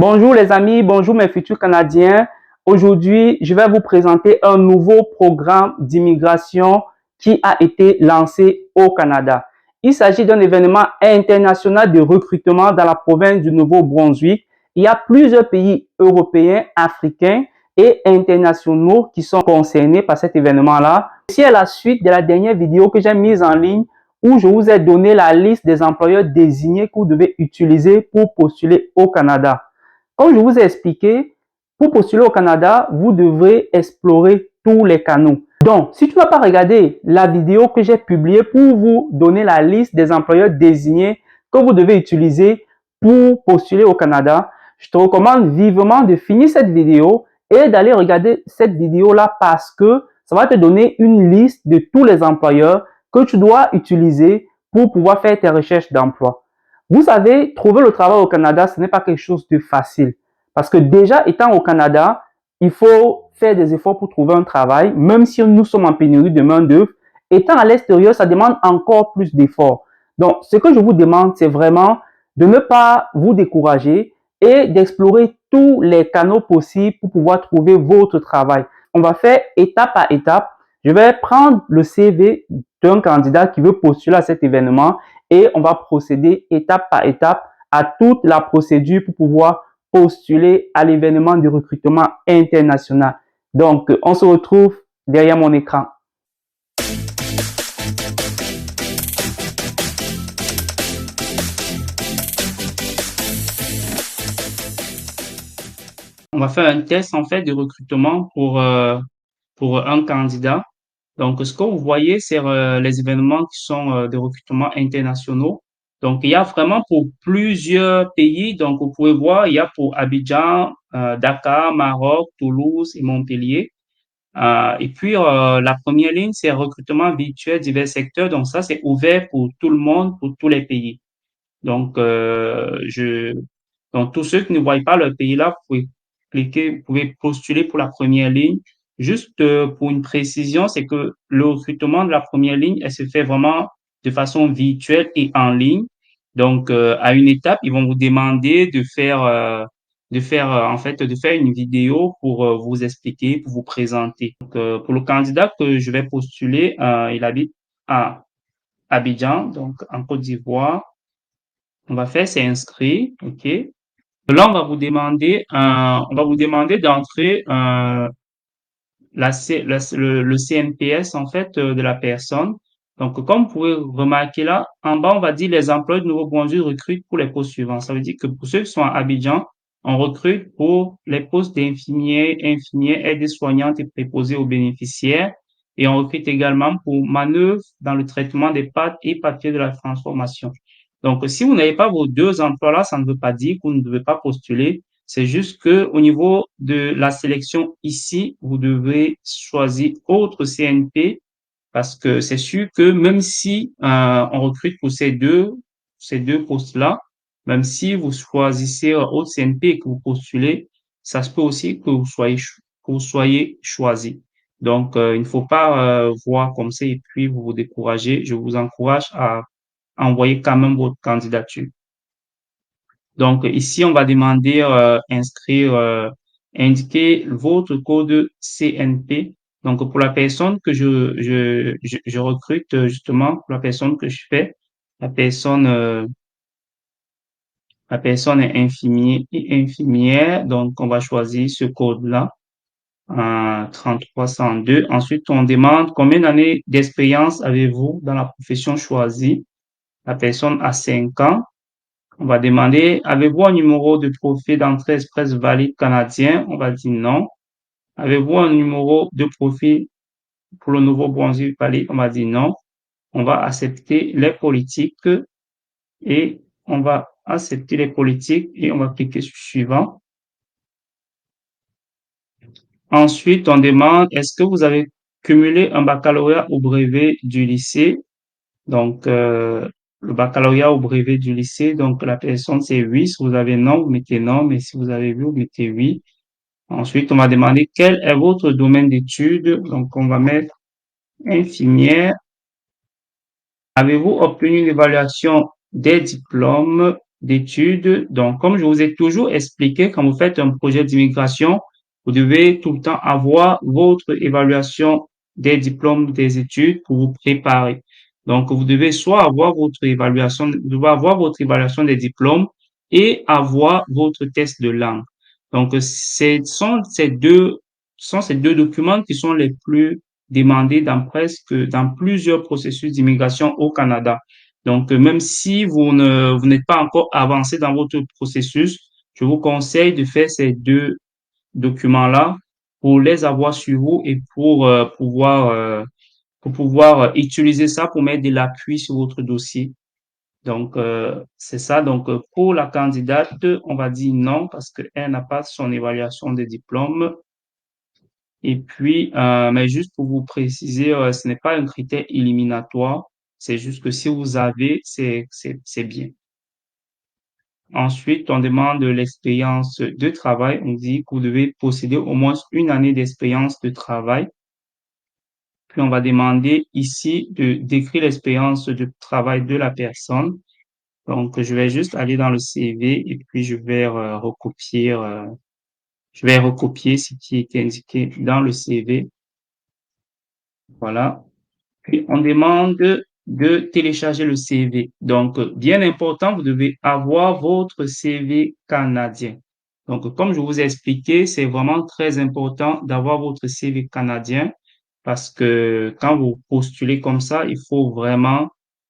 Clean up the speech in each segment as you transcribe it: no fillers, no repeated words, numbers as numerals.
Bonjour les amis, bonjour mes futurs Canadiens. Aujourd'hui, je vais vous présenter un nouveau programme d'immigration qui a été lancé au Canada. Il s'agit d'un événement international de recrutement dans la province du Nouveau-Brunswick. Il y a plusieurs pays européens, africains et internationaux qui sont concernés par cet événement-là. Ceci est la suite de la dernière vidéo que j'ai mise en ligne où je vous ai donné la liste des employeurs désignés que vous devez utiliser pour postuler au Canada. Comme je vous ai expliqué, pour postuler au Canada, vous devrez explorer tous les canaux. Donc, si tu n'as pas regardé la vidéo que j'ai publiée pour vous donner la liste des employeurs désignés que vous devez utiliser pour postuler au Canada, je te recommande vivement de finir cette vidéo et d'aller regarder cette vidéo-là parce que ça va te donner une liste de tous les employeurs que tu dois utiliser pour pouvoir faire tes recherches d'emploi. Vous savez, trouver le travail au Canada, ce n'est pas quelque chose de facile. Parce que déjà, étant au Canada, il faut faire des efforts pour trouver un travail, même si nous sommes en pénurie de main-d'œuvre. Étant à l'extérieur, ça demande encore plus d'efforts. Donc, ce que je vous demande, c'est vraiment de ne pas vous décourager et d'explorer tous les canaux possibles pour pouvoir trouver votre travail. On va faire étape par étape. Je vais prendre le CV d'un candidat qui veut postuler à cet événement et on va procéder étape par étape à toute la procédure pour pouvoir postuler à l'événement de recrutement international. Donc, on se retrouve derrière mon écran. On va faire un test en fait de recrutement pour un candidat. Donc, ce que vous voyez, c'est les événements qui sont de recrutement internationaux. Donc, il y a vraiment pour plusieurs pays. Donc, vous pouvez voir, il y a pour Abidjan, Dakar, Maroc, Toulouse et Montpellier. Et puis, la première ligne, c'est recrutement virtuel divers secteurs. Donc, ça, c'est ouvert pour tout le monde, pour tous les pays. Donc, donc tous ceux qui ne voient pas leur pays là, vous pouvez cliquer, vous pouvez postuler pour la première ligne. Juste pour une précision, c'est que le recrutement de la première ligne, elle se fait vraiment de façon virtuelle et en ligne. Donc, à une étape, ils vont vous demander en fait, de faire une vidéo pour vous expliquer, pour vous présenter. Donc, pour le candidat que je vais postuler, il habite à Abidjan, donc en Côte d'Ivoire. On va faire, c'est inscrit, OK. Là, on va vous demander d'entrer le CNPS en fait de la personne. Donc, comme vous pouvez remarquer là, en bas, on va dire les emplois de Nouveau-Brunswick recrutent pour les postes suivants. Ça veut dire que pour ceux qui sont à Abidjan, on recrute pour les postes d'infirmiers, infirmières, aides-soignantes et préposés aux bénéficiaires. Et on recrute également pour manœuvres dans le traitement des pâtes et papiers de la transformation. Donc, si vous n'avez pas vos deux emplois-là, ça ne veut pas dire que vous ne devez pas postuler. C'est juste que au niveau de la sélection ici, vous devez choisir autre CNP parce que c'est sûr que même si on recrute pour ces deux postes-là, même si vous choisissez autre CNP et que vous postulez, ça se peut aussi que vous soyez choisi. Donc, il ne faut pas voir comme ça et puis vous vous décourager. Je vous encourage à envoyer quand même votre candidature. Donc, ici, on va demander indiquer votre code CNP. Donc, pour la personne que je recrute, justement, pour la personne que je fais, la personne, euh, la personne est infirmière. Donc, on va choisir ce code-là, 3302. Ensuite, on demande combien d'années d'expérience avez-vous dans la profession choisie. La personne a 5 ans. On va demander, avez-vous un numéro de profil d'entrée express valide canadien? On va dire non. Avez-vous un numéro de profil pour le Nouveau-Brunswick valide? On va dire non. On va accepter les politiques et on va accepter les politiques et on va cliquer sur suivant. Ensuite, on demande, est-ce que vous avez cumulé un baccalauréat au brevet du lycée? Donc, le baccalauréat au brevet du lycée, donc la personne c'est oui. Si vous avez non, vous mettez non, mais si vous avez oui, vous mettez oui. Ensuite, on va demander quel est votre domaine d'études. Donc, on va mettre infirmière. Avez-vous obtenu une évaluation des diplômes? d'études. Donc, comme je vous ai toujours expliqué, quand vous faites un projet d'immigration, vous devez tout le temps avoir votre évaluation des diplômes des études pour vous préparer. Donc, vous devez soit avoir votre évaluation, vous devez avoir votre évaluation des diplômes et avoir votre test de langue. Donc, sont ces deux documents qui sont les plus demandés dans plusieurs processus d'immigration au Canada. Donc, même si vous n'êtes pas encore avancé dans votre processus, je vous conseille de faire ces deux documents-là pour les avoir sur vous et pour pouvoir utiliser ça pour mettre de l'appui sur votre dossier. Donc, c'est ça. Donc, pour la candidate, on va dire non parce qu'elle n'a pas son évaluation de diplôme. Et puis, mais juste pour vous préciser, ce n'est pas un critère éliminatoire. C'est juste que si vous avez, c'est bien. Ensuite, on demande l'expérience de travail. On dit que vous devez posséder au moins une année d'expérience de travail. Puis, on va demander ici de décrire l'expérience de travail de la personne. Donc, je vais juste aller dans le CV et puis je vais recopier ce qui est indiqué dans le CV. Voilà. Puis, on demande de télécharger le CV. Donc, bien important, vous devez avoir votre CV canadien. Donc, comme je vous ai expliqué, c'est vraiment très important d'avoir votre CV canadien parce que quand vous postulez comme ça,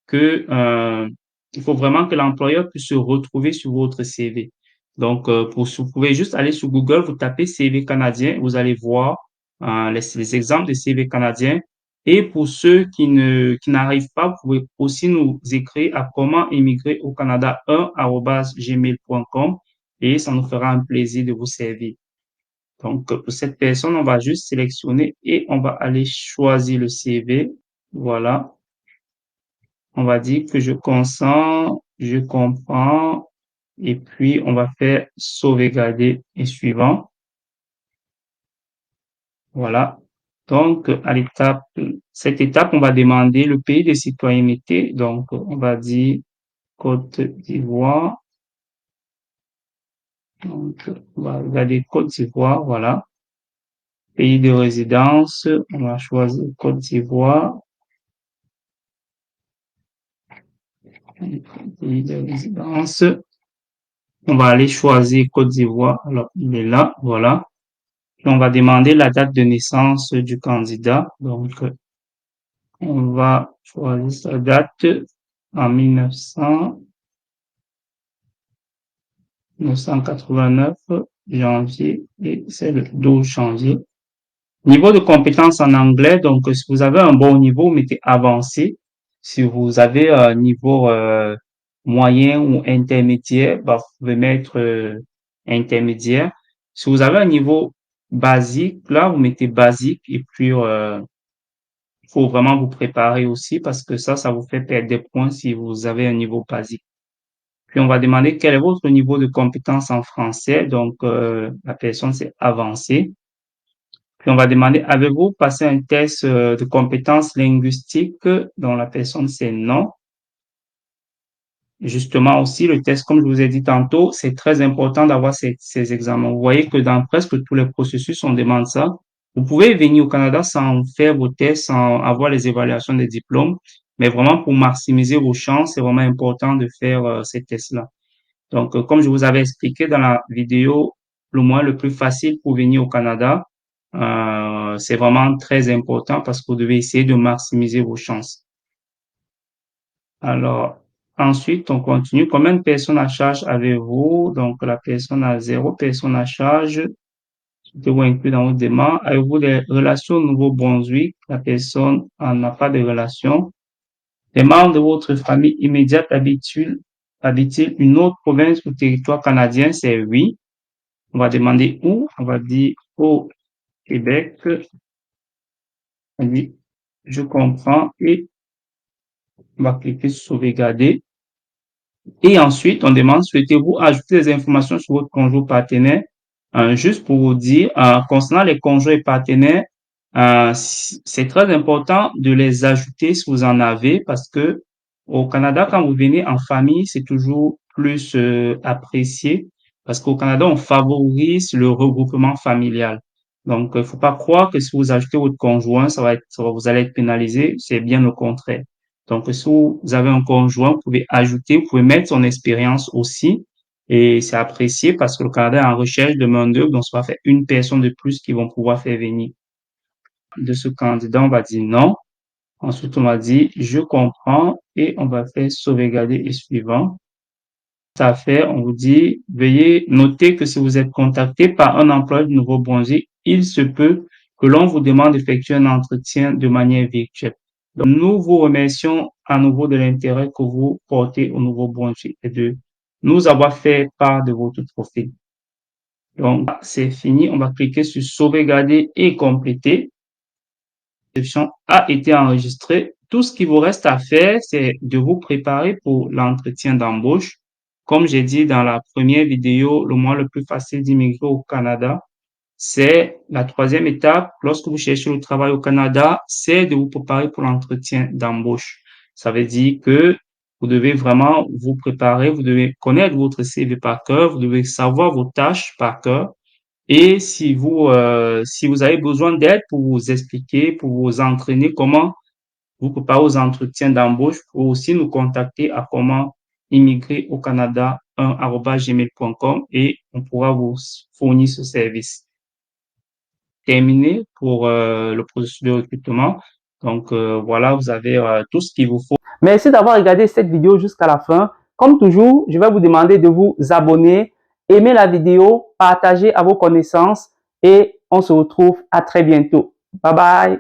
que, euh, il faut vraiment que l'employeur puisse se retrouver sur votre CV. Donc, vous pouvez juste aller sur Google, vous tapez CV canadien, vous allez voir les exemples de CV canadiens. Et pour ceux qui n'arrivent pas, vous pouvez aussi nous écrire à comment immigrer au Canada 1@gmail.com et ça nous fera un plaisir de vous servir. Donc, pour cette personne, on va juste sélectionner et on va aller choisir le CV. Voilà. On va dire que je consens, je comprends et puis on va faire sauvegarder et suivant. Voilà. Donc, cette étape, on va demander le pays de citoyenneté. Donc, on va dire Côte d'Ivoire. Donc, on va regarder Côte d'Ivoire, voilà. Pays de résidence, on va choisir Côte d'Ivoire. Pays de résidence, on va aller choisir Côte d'Ivoire. Alors, il est là, voilà. Et on va demander la date de naissance du candidat. Donc, on va choisir sa date en 1989, janvier, et c'est le 12 janvier. Niveau de compétences en anglais, donc si vous avez un bon niveau, mettez avancé. Si vous avez un niveau moyen ou intermédiaire, bah, vous pouvez mettre intermédiaire. Si vous avez un niveau basique, là, vous mettez basique et puis il faut vraiment vous préparer aussi parce que ça vous fait perdre des points si vous avez un niveau basique. Puis on va demander quel est votre niveau de compétence en français. Donc la personne c'est avancé. Puis on va demander avez-vous passé un test de compétences linguistiques dont la personne c'est non. Justement aussi, le test, comme je vous ai dit tantôt, c'est très important d'avoir ces examens. Vous voyez que dans presque tous les processus, on demande ça. Vous pouvez venir au Canada sans faire vos tests, sans avoir les évaluations des diplômes, mais vraiment pour maximiser vos chances, c'est vraiment important de faire ces tests-là. Donc, comme je vous avais expliqué dans la vidéo, le moyen le plus facile pour venir au Canada, c'est vraiment très important parce que vous devez essayer de maximiser vos chances. Alors, ensuite, on continue. Combien de personnes à charge avez-vous? Donc, la personne a 0 personne à charge. Souhaitez-vous inclure dans votre demande? Avez-vous des relations au Nouveau-Brunswick? La personne n'a pas de relation. Les membres de votre famille immédiate habitent-ils une autre province ou territoire canadien? C'est oui. On va demander où? On va dire au Québec. On dit je comprends et on va cliquer sur sauvegarder. Et ensuite, on demande, souhaitez-vous ajouter des informations sur votre conjoint partenaire? Juste pour vous dire, concernant les conjoints et partenaires, c'est très important de les ajouter si vous en avez parce que au Canada, quand vous venez en famille, c'est toujours plus apprécié parce qu'au Canada, on favorise le regroupement familial. Donc, il faut pas croire que si vous ajoutez votre conjoint, vous allez être pénalisé. C'est bien au contraire. Donc, si vous avez un conjoint, vous pouvez ajouter, vous pouvez mettre son expérience aussi. Et c'est apprécié parce que le Canada est en recherche de main-d'œuvre, donc ça va faire une personne de plus qui vont pouvoir faire venir. De ce candidat, on va dire non. Ensuite, on va dire je comprends et on va faire sauvegarder et suivant. À faire, on vous dit, veuillez noter que si vous êtes contacté par un employeur du Nouveau-Brunswick, il se peut que l'on vous demande d'effectuer un entretien de manière virtuelle. Donc, nous vous remercions à nouveau de l'intérêt que vous portez au Nouveau-Brunswick et de nous avoir fait part de votre profil. Donc, c'est fini. On va cliquer sur sauvegarder et compléter. L'inscription a été enregistrée. Tout ce qui vous reste à faire, c'est de vous préparer pour l'entretien d'embauche. Comme j'ai dit dans la première vidéo, le moyen le plus facile d'immigrer au Canada, c'est la troisième étape. Lorsque vous cherchez le travail au Canada, c'est de vous préparer pour l'entretien d'embauche. Ça veut dire que vous devez vraiment vous préparer, vous devez connaître votre CV par cœur, vous devez savoir vos tâches par cœur. Et si vous avez besoin d'aide pour vous expliquer, pour vous entraîner comment vous préparer aux entretiens d'embauche, vous pouvez aussi nous contacter à comment immigrer au Canada 1@gmail.com et on pourra vous fournir ce service. Terminé pour le processus de recrutement. Donc voilà, vous avez tout ce qu'il vous faut. Merci d'avoir regardé cette vidéo jusqu'à la fin. Comme toujours, je vais vous demander de vous abonner, aimer la vidéo, partager à vos connaissances et on se retrouve à très bientôt. Bye bye.